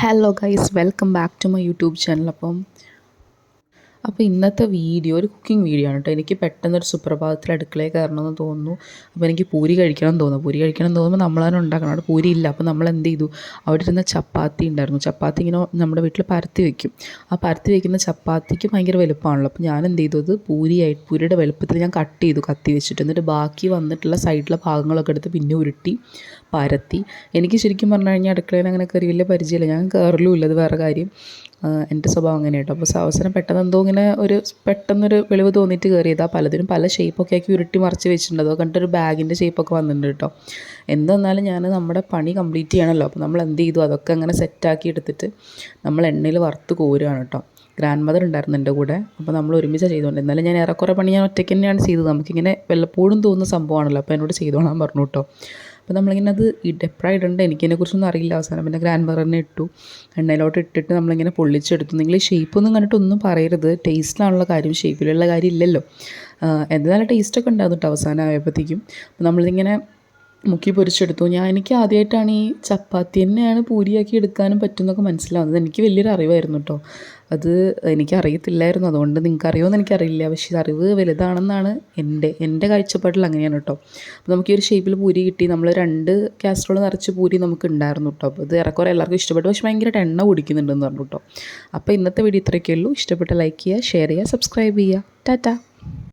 Hello guys, welcome back to my YouTube channel. അപ്പോൾ ഇന്നത്തെ video ഒരു കുക്കിംഗ് വീഡിയോ ആണ് കേട്ടോ. എനിക്ക് പെട്ടെന്നൊരു സുപ്രഭാതത്തിൽ അടുക്കളയിൽ കയറണമെന്ന് തോന്നുന്നു. അപ്പോൾ എനിക്ക് പൂരി കഴിക്കണം തോന്നുന്നു. പൂരി കഴിക്കണം തോന്നുമ്പോൾ നമ്മൾ തന്നെ ഉണ്ടാക്കണം. അവിടെ പൂരി ഇല്ല. അപ്പോൾ നമ്മൾ എന്ത് ചെയ്തു, അവിടെ ഇരുന്ന ചപ്പാത്തി ഉണ്ടായിരുന്നു. ചപ്പാത്തി ഇങ്ങനെ നമ്മുടെ വീട്ടിൽ പരത്തി വയ്ക്കും. ആ പരത്തി വയ്ക്കുന്ന ചപ്പാത്തിക്ക് ഭയങ്കര വലുപ്പമാണല്ലോ. അപ്പോൾ ഞാൻ എന്ത് ചെയ്തു, അത് പൂരിയുടെ വലുപ്പത്തിൽ ഞാൻ കട്ട് ചെയ്തു കത്തി വെച്ചിട്ട്. എന്നിട്ട് ബാക്കി വന്നിട്ടുള്ള സൈഡിലെ ഭാഗങ്ങളൊക്കെ എടുത്ത് പിന്നെ ഉരുട്ടി പരത്തി. എനിക്ക് ശരിക്കും പറഞ്ഞു കഴിഞ്ഞാൽ അടുക്കളയിൽ അങ്ങനെ കയറി വലിയ പരിചയമില്ല. ഞാൻ കയറലുമില്ല, അത് വേറെ കാര്യം. എൻ്റെ സ്വഭാവം അങ്ങനെ കേട്ടോ. അപ്പോൾ അവസരം പെട്ടെന്ന് എന്തോ ഇങ്ങനെ പെട്ടെന്നൊരു വെളിവ് തോന്നിയിട്ട് കയറിയതാണ്. പലതിനും പല ഷേപ്പൊക്കെ ആക്കി ഉരുട്ടി മറിച്ച് വെച്ചിട്ടുണ്ട്. അത് കണ്ടിട്ടൊരു ബാഗിൻ്റെ ഷേപ്പൊക്കെ വന്നിട്ടുണ്ട് കേട്ടോ. എന്തെന്നാലും ഞാൻ നമ്മുടെ പണി കംപ്ലീറ്റ് ചെയ്യണമല്ലോ. അപ്പോൾ നമ്മൾ എന്ത് ചെയ്തു, അതൊക്കെ അങ്ങനെ സെറ്റാക്കി എടുത്തിട്ട് നമ്മൾ എണ്ണയിൽ വറുത്ത് കോരുകയാണ് കേട്ടോ. ഗ്രാൻഡ് മദർ ഉണ്ടായിരുന്നു എൻ്റെ കൂടെ. അപ്പോൾ നമ്മൾ ഒരുമിച്ചാണ് ചെയ്തുകൊണ്ട്. എന്നാലും ഞാൻ ഏറെക്കുറെ പണി ഞാൻ ഒറ്റയ്ക്ക് തന്നെയാണ് ചെയ്തത്. നമുക്കിങ്ങനെ വല്ലപ്പോഴും തോന്നുന്ന സംഭവമാണല്ലോ. അപ്പോൾ എന്നോട് ചെയ്തോളാൻ പറഞ്ഞു കേട്ടോ. അപ്പോൾ നമ്മളിങ്ങനെ അത് എപ്പോഴാണ് ഇടേണ്ടത് എനിക്കതിനെക്കുറിച്ചൊന്നും അറിയില്ല. അവസാനം പിന്നെ ഗ്രാൻഡ് മദറിനെ ഇട്ടു, എണ്ണയിലോട്ട് ഇട്ടിട്ട് നമ്മളിങ്ങനെ പൊള്ളിച്ചെടുത്തു. നിങ്ങൾ ഷേപ്പൊന്നും കണ്ടിട്ടൊന്നും പറയരുത്, ടേസ്റ്റിലാണുള്ള കാര്യം, ഷേപ്പിലുള്ള കാര്യം ഇല്ലല്ലോ. എന്തായാലും ടേസ്റ്റൊക്കെ ഉണ്ടാകും കേട്ടോ അവസാനം ആയപ്പോഴത്തേക്കും. അപ്പോൾ നമ്മളിങ്ങനെ മുക്കി പൊരിച്ചെടുത്തു. എനിക്ക് ആദ്യമായിട്ടാണ് ഈ ചപ്പാത്തി തന്നെയാണ് പൂരിയാക്കി എടുക്കാനും പറ്റുമെന്നൊക്കെ മനസ്സിലാവുന്നത്. എനിക്ക് വലിയൊരു അറിവായിരുന്നു കേട്ടോ. അത് എനിക്കറിയത്തില്ലായിരുന്നു. അതുകൊണ്ട് നിങ്ങൾക്ക് അറിയുമെന്ന് എനിക്കറിയില്ല. പക്ഷേ അറിവ് വലുതാണെന്നാണ് എൻ്റെ കാഴ്ചപ്പാടിൽ അങ്ങനെയാണ് കേട്ടോ. അപ്പോൾ നമുക്ക് ഈ ഒരു ഷേപ്പിൽ പൂരി കിട്ടി. നമ്മൾ 2 കാസറോൾ നിറച്ച് പൂരി നമുക്ക് ഉണ്ടായിരുന്നു കേട്ടോ. അപ്പോൾ ഇത് ഏറെക്കുറെ എല്ലാവർക്കും ഇഷ്ടപ്പെട്ടു. പക്ഷേ ഭയങ്കരമായിട്ട് എണ്ണ കുടിക്കുന്നുണ്ടെന്ന് പറഞ്ഞു കേട്ടോ. അപ്പോൾ ഇന്നത്തെ വീഡിയോ ഇത്രയൊക്കെ ഉള്ളൂ. ഇഷ്ടപ്പെട്ട ലൈക്ക് ചെയ്യുക, ഷെയർ ചെയ്യുക, സബ്സ്ക്രൈബ് ചെയ്യുക. ടാറ്റാ.